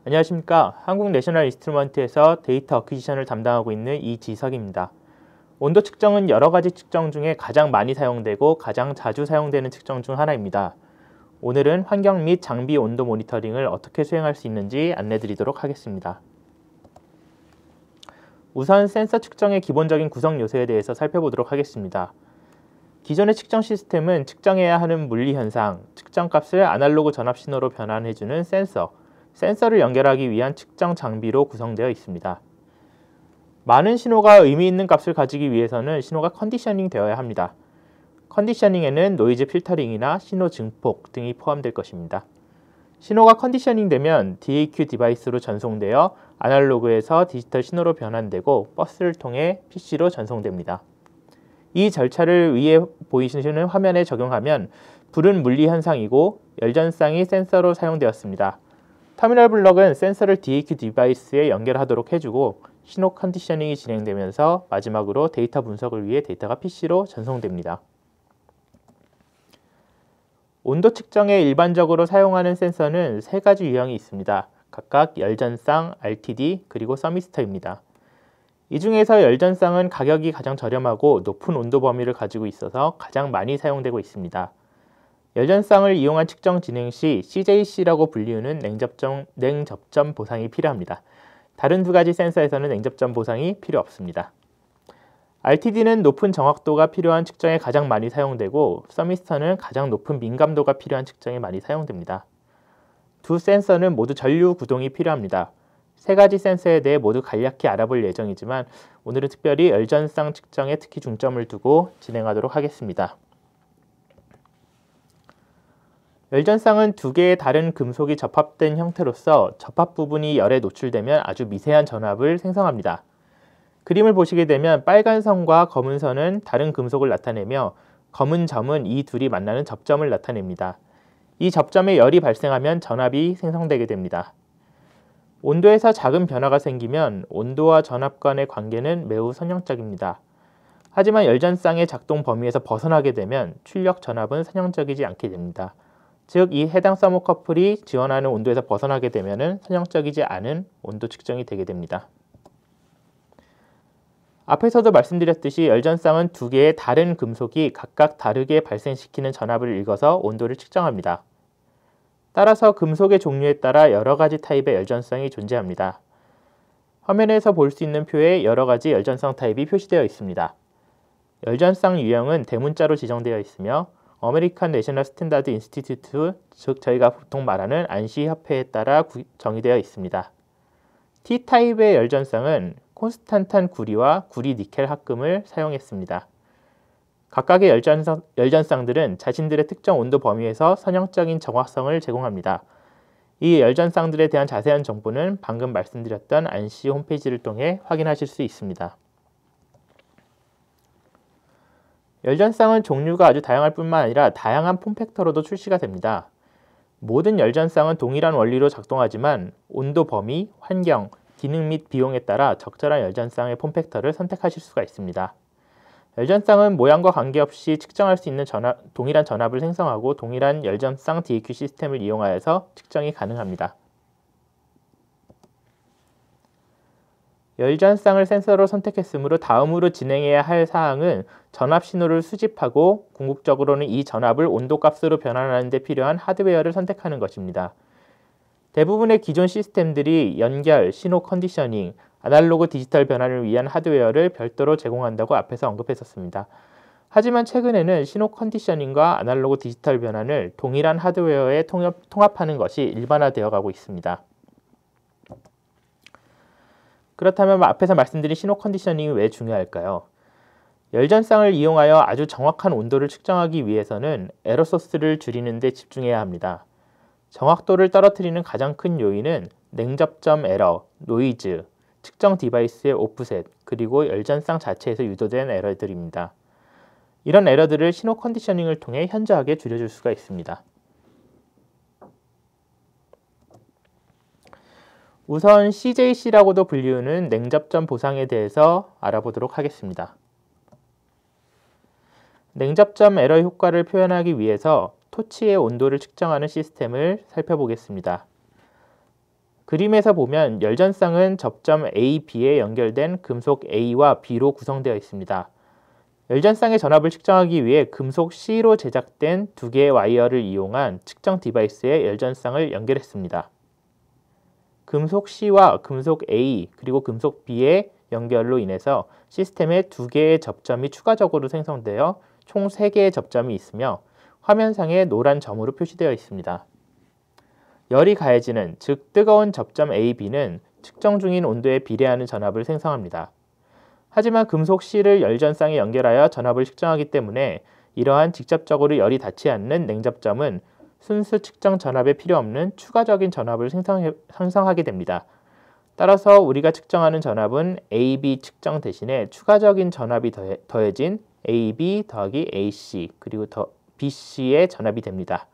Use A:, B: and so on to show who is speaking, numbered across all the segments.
A: 안녕하십니까. 한국 내셔널 인스트루먼트에서 데이터 어퀴지션을 담당하고 있는 이지석입니다. 온도 측정은 여러 가지 측정 중에 가장 많이 사용되고 가장 자주 사용되는 측정 중 하나입니다. 오늘은 환경 및 장비 온도 모니터링을 어떻게 수행할 수 있는지 안내드리도록 하겠습니다. 우선 센서 측정의 기본적인 구성 요소에 대해서 살펴보도록 하겠습니다. 기존의 측정 시스템은 측정해야 하는 물리 현상, 측정값을 아날로그 전압 신호로 변환해주는 센서를 연결하기 위한 측정 장비로 구성되어 있습니다. 많은 신호가 의미 있는 값을 가지기 위해서는 신호가 컨디셔닝 되어야 합니다. 컨디셔닝에는 노이즈 필터링이나 신호 증폭 등이 포함될 것입니다. 신호가 컨디셔닝 되면 DAQ 디바이스로 전송되어 아날로그에서 디지털 신호로 변환되고 버스를 통해 PC로 전송됩니다. 이 절차를 위에 보이시는 화면에 적용하면 불은 물리 현상이고 열전쌍이 센서로 사용되었습니다. 터미널 블럭은 센서를 DAQ 디바이스에 연결하도록 해주고 신호 컨디셔닝이 진행되면서 마지막으로 데이터 분석을 위해 데이터가 PC로 전송됩니다. 온도 측정에 일반적으로 사용하는 센서는 세 가지 유형이 있습니다. 각각 열전쌍, RTD, 그리고 서미스터입니다. 이 중에서 열전쌍은 가격이 가장 저렴하고 높은 온도 범위를 가지고 있어서 가장 많이 사용되고 있습니다. 열전쌍을 이용한 측정 진행 시 CJC라고 불리우는 냉접점 보상이 필요합니다. 다른 두 가지 센서에서는 냉접점 보상이 필요 없습니다. RTD는 높은 정확도가 필요한 측정에 가장 많이 사용되고 서미스터는 가장 높은 민감도가 필요한 측정에 많이 사용됩니다. 두 센서는 모두 전류 구동이 필요합니다. 세 가지 센서에 대해 모두 간략히 알아볼 예정이지만 오늘은 특별히 열전쌍 측정에 특히 중점을 두고 진행하도록 하겠습니다. 열전쌍은 두 개의 다른 금속이 접합된 형태로서 접합 부분이 열에 노출되면 아주 미세한 전압을 생성합니다. 그림을 보시게 되면 빨간 선과 검은 선은 다른 금속을 나타내며 검은 점은 이 둘이 만나는 접점을 나타냅니다. 이 접점에 열이 발생하면 전압이 생성되게 됩니다. 온도에서 작은 변화가 생기면 온도와 전압 간의 관계는 매우 선형적입니다. 하지만 열전쌍의 작동 범위에서 벗어나게 되면 출력 전압은 선형적이지 않게 됩니다. 즉, 이 해당 서모커플이 지원하는 온도에서 벗어나게 되면 선형적이지 않은 온도 측정이 되게 됩니다. 앞에서도 말씀드렸듯이 열전쌍은 두 개의 다른 금속이 각각 다르게 발생시키는 전압을 읽어서 온도를 측정합니다. 따라서 금속의 종류에 따라 여러 가지 타입의 열전쌍이 존재합니다. 화면에서 볼 수 있는 표에 여러 가지 열전쌍 타입이 표시되어 있습니다. 열전쌍 유형은 대문자로 지정되어 있으며 아메리칸 내셔널 스탠다드 인스티튜트, 즉 저희가 보통 말하는 안시 협회에 따라 정의되어 있습니다. T타입의 열전쌍은 콘스탄탄 구리와 구리 니켈 합금을 사용했습니다. 각각의 열전쌍들은 자신들의 특정 온도 범위에서 선형적인 정확성을 제공합니다. 이 열전쌍들에 대한 자세한 정보는 방금 말씀드렸던 안시 홈페이지를 통해 확인하실 수 있습니다. 열전쌍은 종류가 아주 다양할 뿐만 아니라 다양한 폼팩터로도 출시가 됩니다. 모든 열전쌍은 동일한 원리로 작동하지만 온도 범위, 환경, 기능 및 비용에 따라 적절한 열전쌍의 폼팩터를 선택하실 수가 있습니다. 열전쌍은 모양과 관계없이 측정할 수 있는 동일한 전압을 생성하고 동일한 열전쌍 DAQ 시스템을 이용하여서 측정이 가능합니다. 열전쌍을 센서로 선택했으므로 다음으로 진행해야 할 사항은 전압 신호를 수집하고 궁극적으로는 이 전압을 온도값으로 변환하는 데 필요한 하드웨어를 선택하는 것입니다. 대부분의 기존 시스템들이 연결, 신호 컨디셔닝, 아날로그 디지털 변환을 위한 하드웨어를 별도로 제공한다고 앞에서 언급했었습니다. 하지만 최근에는 신호 컨디셔닝과 아날로그 디지털 변환을 동일한 하드웨어에 통합하는 것이 일반화되어 가고 있습니다. 그렇다면 앞에서 말씀드린 신호 컨디셔닝이 왜 중요할까요? 열전쌍을 이용하여 아주 정확한 온도를 측정하기 위해서는 에러 소스를 줄이는 데 집중해야 합니다. 정확도를 떨어뜨리는 가장 큰 요인은 냉접점 에러, 노이즈, 측정 디바이스의 오프셋, 그리고 열전쌍 자체에서 유도된 에러들입니다. 이런 에러들을 신호 컨디셔닝을 통해 현저하게 줄여줄 수가 있습니다. 우선 CJC라고도 불리우는 냉접점 보상에 대해서 알아보도록 하겠습니다. 냉접점 에러 효과를 표현하기 위해서 토치의 온도를 측정하는 시스템을 살펴보겠습니다. 그림에서 보면 열전쌍은 접점 A, B에 연결된 금속 A와 B로 구성되어 있습니다. 열전쌍의 전압을 측정하기 위해 금속 C로 제작된 두 개의 와이어를 이용한 측정 디바이스에 열전쌍을 연결했습니다. 금속 C와 금속 A 그리고 금속 B의 연결로 인해서 시스템에 두 개의 접점이 추가적으로 생성되어 총 3개의 접점이 있으며 화면상에 노란 점으로 표시되어 있습니다. 열이 가해지는, 즉 뜨거운 접점 A, B는 측정 중인 온도에 비례하는 전압을 생성합니다. 하지만 금속 C를 열전쌍에 연결하여 전압을 측정하기 때문에 이러한 직접적으로 열이 닿지 않는 냉접점은 순수 측정 전압에 필요 없는 추가적인 전압을 생성하게 됩니다. 따라서 우리가 측정하는 전압은 AB 측정 대신에 추가적인 전압이 더해진 AB 더하기 AC 그리고 BC의 전압이 됩니다.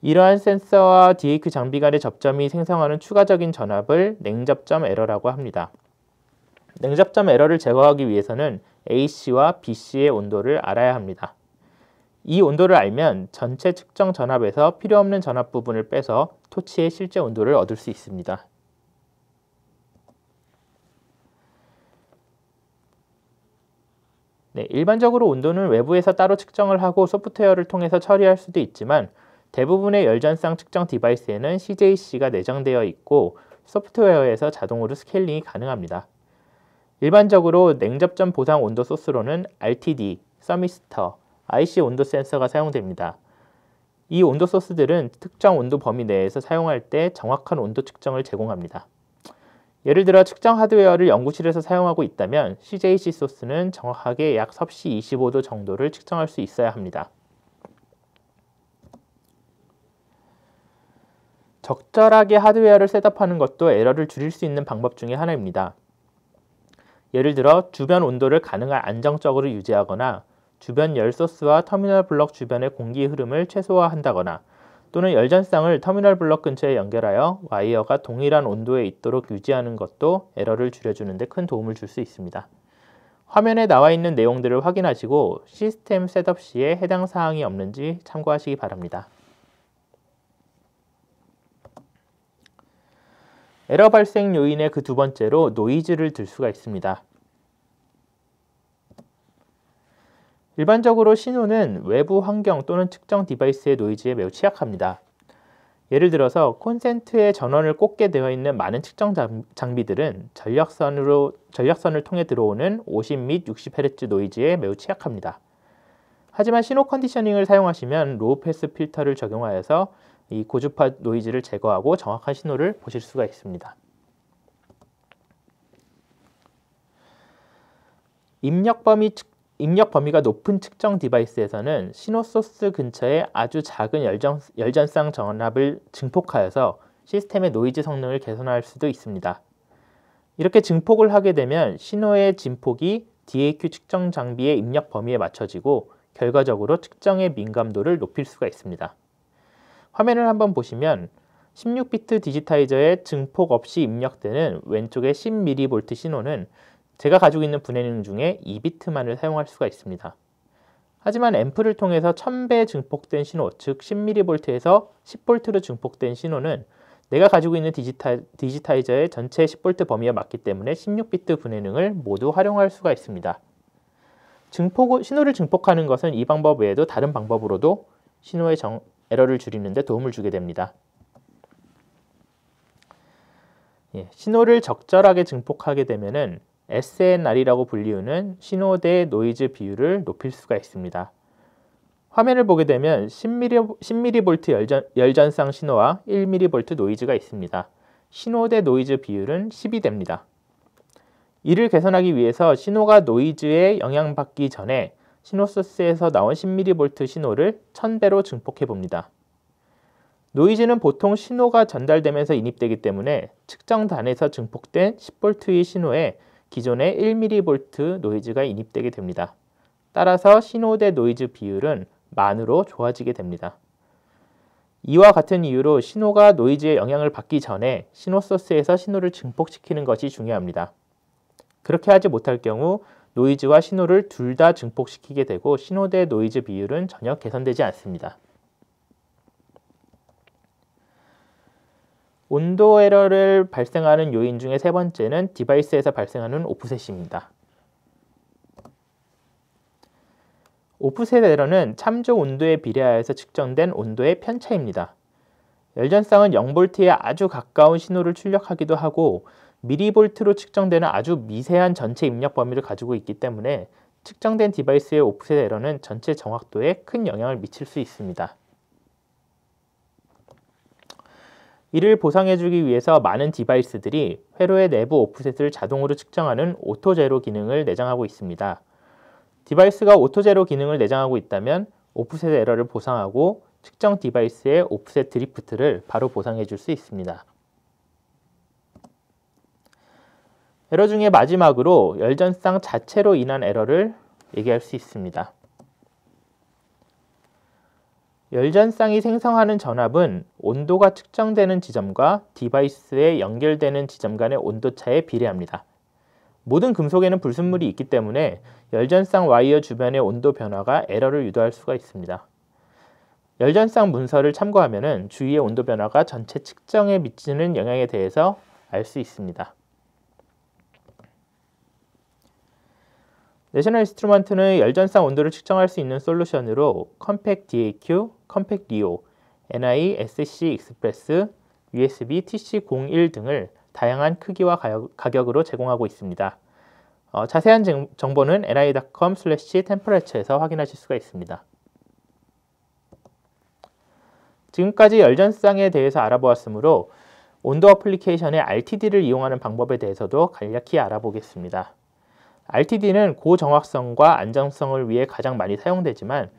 A: 이러한 센서와 DAQ 장비 간의 접점이 생성하는 추가적인 전압을 냉접점 에러라고 합니다. 냉접점 에러를 제거하기 위해서는 AC와 BC의 온도를 알아야 합니다. 이 온도를 알면 전체 측정 전압에서 필요 없는 전압 부분을 빼서 토치의 실제 온도를 얻을 수 있습니다. 일반적으로 온도는 외부에서 따로 측정을 하고 소프트웨어를 통해서 처리할 수도 있지만 대부분의 열전쌍 측정 디바이스에는 CJC가 내장되어 있고 소프트웨어에서 자동으로 스케일링이 가능합니다. 일반적으로 냉접점 보상 온도 소스로는 RTD, 서미스터, IC 온도 센서가 사용됩니다. 이 온도 소스들은 특정 온도 범위 내에서 사용할 때 정확한 온도 측정을 제공합니다. 예를 들어 측정 하드웨어를 연구실에서 사용하고 있다면 CJC 소스는 정확하게 약 섭씨 25도 정도를 측정할 수 있어야 합니다. 적절하게 하드웨어를 셋업하는 것도 에러를 줄일 수 있는 방법 중에 하나입니다. 예를 들어 주변 온도를 가능한 안정적으로 유지하거나 주변 열 소스와 터미널 블럭 주변의 공기 흐름을 최소화한다거나 또는 열전쌍을 터미널 블럭 근처에 연결하여 와이어가 동일한 온도에 있도록 유지하는 것도 에러를 줄여주는 데 큰 도움을 줄 수 있습니다. 화면에 나와 있는 내용들을 확인하시고 시스템 셋업 시에 해당 사항이 없는지 참고하시기 바랍니다. 에러 발생 요인의 그 두 번째로 노이즈를 들 수가 있습니다. 일반적으로 신호는 외부 환경 또는 측정 디바이스의 노이즈에 매우 취약합니다. 예를 들어서 콘센트에 전원을 꽂게 되어 있는 많은 측정 장비들은 전력선을 통해 들어오는 50 및 60Hz 노이즈에 매우 취약합니다. 하지만 신호 컨디셔닝을 사용하시면 로우 패스 필터를 적용하여서 이 고주파 노이즈를 제거하고 정확한 신호를 보실 수가 있습니다. 입력 범위가 높은 측정 디바이스에서는 신호 소스 근처에 아주 작은 열전쌍 전압을 증폭하여서 시스템의 노이즈 성능을 개선할 수도 있습니다. 이렇게 증폭을 하게 되면 신호의 진폭이 DAQ 측정 장비의 입력 범위에 맞춰지고 결과적으로 측정의 민감도를 높일 수가 있습니다. 화면을 한번 보시면 16비트 디지타이저에 증폭 없이 입력되는 왼쪽의 10mV 신호는 제가 가지고 있는 분해능 중에 2비트만을 사용할 수가 있습니다. 하지만 앰프를 통해서 1000배 증폭된 신호, 즉 10mV에서 10V로 증폭된 신호는 내가 가지고 있는 디지타이저의 전체 10V 범위에 맞기 때문에 16비트 분해능을 모두 활용할 수가 있습니다. 신호를 증폭하는 것은 이 방법 외에도 다른 방법으로도 신호의 에러를 줄이는 데 도움을 주게 됩니다. 신호를 적절하게 증폭하게 되면은 SNR이라고 불리우는 신호 대 노이즈 비율을 높일 수가 있습니다. 화면을 보게 되면 10mV 열전쌍 신호와 1mV 노이즈가 있습니다. 신호 대 노이즈 비율은 10이 됩니다. 이를 개선하기 위해서 신호가 노이즈에 영향받기 전에 신호 소스에서 나온 10mV 신호를 1000배로 증폭해 봅니다. 노이즈는 보통 신호가 전달되면서 인입되기 때문에 측정단에서 증폭된 10V의 신호에 기존의 1mV 노이즈가 인입되게 됩니다. 따라서 신호 대 노이즈 비율은 만으로 좋아지게 됩니다. 이와 같은 이유로 신호가 노이즈의 영향을 받기 전에 신호 소스에서 신호를 증폭시키는 것이 중요합니다. 그렇게 하지 못할 경우 노이즈와 신호를 둘 다 증폭시키게 되고 신호 대 노이즈 비율은 전혀 개선되지 않습니다. 온도 에러를 발생하는 요인 중에 세 번째는 디바이스에서 발생하는 오프셋입니다. 오프셋 에러는 참조 온도에 비례하여서 측정된 온도의 편차입니다. 열전쌍은 0V에 아주 가까운 신호를 출력하기도 하고 미리볼트로 측정되는 아주 미세한 전체 입력 범위를 가지고 있기 때문에 측정된 디바이스의 오프셋 에러는 전체 정확도에 큰 영향을 미칠 수 있습니다. 이를 보상해주기 위해서 많은 디바이스들이 회로의 내부 오프셋을 자동으로 측정하는 오토제로 기능을 내장하고 있습니다. 디바이스가 오토제로 기능을 내장하고 있다면 오프셋 에러를 보상하고 측정 디바이스의 오프셋 드리프트를 바로 보상해 줄 수 있습니다. 에러 중에 마지막으로 열전쌍 자체로 인한 에러를 얘기할 수 있습니다. 열전쌍이 생성하는 전압은 온도가 측정되는 지점과 디바이스에 연결되는 지점 간의 온도차에 비례합니다. 모든 금속에는 불순물이 있기 때문에 열전쌍 와이어 주변의 온도 변화가 에러를 유도할 수가 있습니다. 열전쌍 문서를 참고하면 주위의 온도 변화가 전체 측정에 미치는 영향에 대해서 알 수 있습니다. 내셔널 인스트루먼트는 열전쌍 온도를 측정할 수 있는 솔루션으로 컴팩 DAQ, 컴팩 리오, NI, SC 익스프레스, USB TC01 등을 다양한 크기와 가격으로 제공하고 있습니다. 자세한 정보는 ni.com/temperature에서 확인하실 수가 있습니다. 지금까지 열전쌍에 대해서 알아보았으므로 온도 어플리케이션의 RTD를 이용하는 방법에 대해서도 간략히 알아보겠습니다. RTD는 고정확성과 안정성을 위해 가장 많이 사용되지만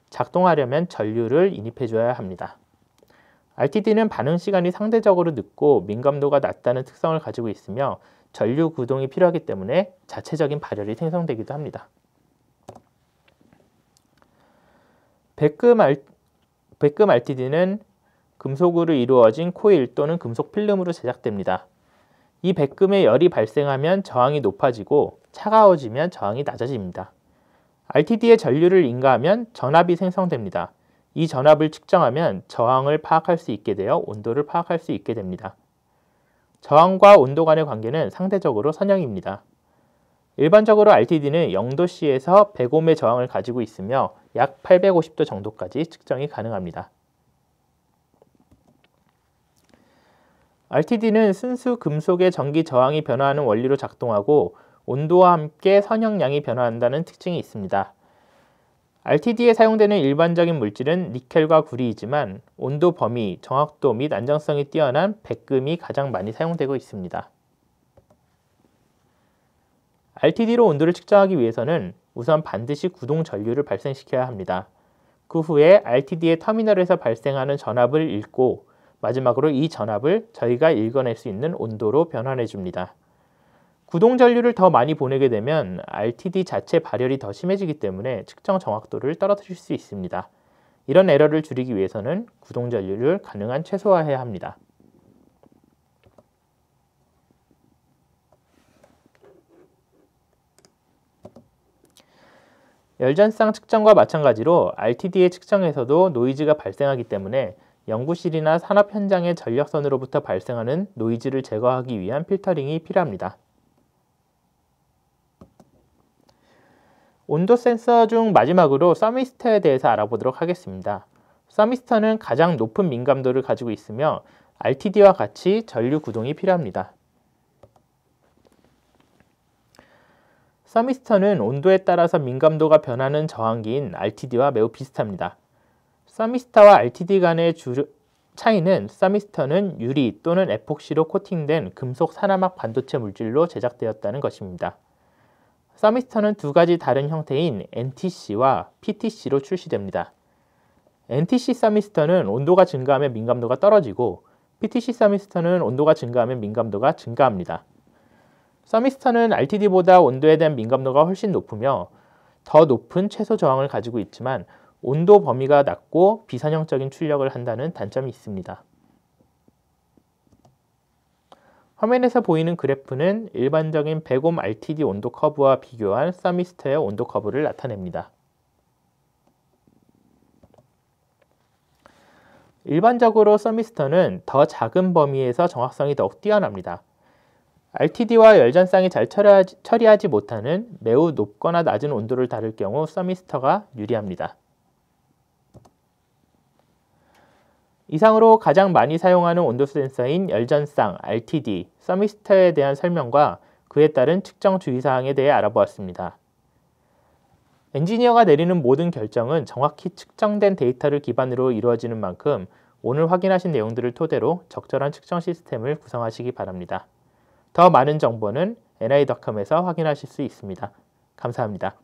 A: 작동하려면 전류를 인입해줘야 합니다. RTD는 반응 시간이 상대적으로 늦고 민감도가 낮다는 특성을 가지고 있으며 전류 구동이 필요하기 때문에 자체적인 발열이 생성되기도 합니다. 백금 RTD는 금속으로 이루어진 코일 또는 금속 필름으로 제작됩니다. 이 백금에 열이 발생하면 저항이 높아지고 차가워지면 저항이 낮아집니다. RTD에 전류를 인가하면 전압이 생성됩니다. 이 전압을 측정하면 저항을 파악할 수 있게 되어 온도를 파악할 수 있게 됩니다. 저항과 온도 간의 관계는 상대적으로 선형입니다. 일반적으로 RTD는 0도C에서 100옴의 저항을 가지고 있으며 약 850도 정도까지 측정이 가능합니다. RTD는 순수 금속의 전기 저항이 변화하는 원리로 작동하고 온도와 함께 선형량이 변화한다는 특징이 있습니다. RTD에 사용되는 일반적인 물질은 니켈과 구리이지만 온도 범위, 정확도 및 안정성이 뛰어난 백금이 가장 많이 사용되고 있습니다. RTD로 온도를 측정하기 위해서는 우선 반드시 구동 전류를 발생시켜야 합니다. 그 후에 RTD의 터미널에서 발생하는 전압을 읽고 마지막으로 이 전압을 저희가 읽어낼 수 있는 온도로 변환해 줍니다. 구동 전류를 더 많이 보내게 되면 RTD 자체 발열이 더 심해지기 때문에 측정 정확도를 떨어뜨릴 수 있습니다. 이런 에러를 줄이기 위해서는 구동 전류를 가능한 최소화해야 합니다. 열전쌍 측정과 마찬가지로 RTD의 측정에서도 노이즈가 발생하기 때문에 연구실이나 산업 현장의 전력선으로부터 발생하는 노이즈를 제거하기 위한 필터링이 필요합니다. 온도 센서 중 마지막으로 서미스터에 대해서 알아보도록 하겠습니다. 서미스터는 가장 높은 민감도를 가지고 있으며 RTD와 같이 전류 구동이 필요합니다. 서미스터는 온도에 따라서 민감도가 변하는 저항기인 RTD와 매우 비슷합니다. 서미스터와 RTD 간의 차이는 서미스터는 유리 또는 에폭시로 코팅된 금속 산화막 반도체 물질로 제작되었다는 것입니다. 서미스터는 두 가지 다른 형태인 NTC와 PTC로 출시됩니다. NTC 서미스터는 온도가 증가하면 민감도가 떨어지고 PTC 서미스터는 온도가 증가하면 민감도가 증가합니다. 서미스터는 RTD보다 온도에 대한 민감도가 훨씬 높으며 더 높은 최소 저항을 가지고 있지만 온도 범위가 낮고 비선형적인 출력을 한다는 단점이 있습니다. 화면에서 보이는 그래프는 일반적인 100옴 RTD 온도 커브와 비교한 서미스터의 온도 커브를 나타냅니다. 일반적으로 서미스터는 더 작은 범위에서 정확성이 더욱 뛰어납니다. RTD와 열전쌍이 잘 처리하지 못하는 매우 높거나 낮은 온도를 다룰 경우 서미스터가 유리합니다. 이상으로 가장 많이 사용하는 온도 센서인 열전쌍, RTD, 서미스터에 대한 설명과 그에 따른 측정 주의사항에 대해 알아보았습니다. 엔지니어가 내리는 모든 결정은 정확히 측정된 데이터를 기반으로 이루어지는 만큼 오늘 확인하신 내용들을 토대로 적절한 측정 시스템을 구성하시기 바랍니다. 더 많은 정보는 ni.com에서 확인하실 수 있습니다. 감사합니다.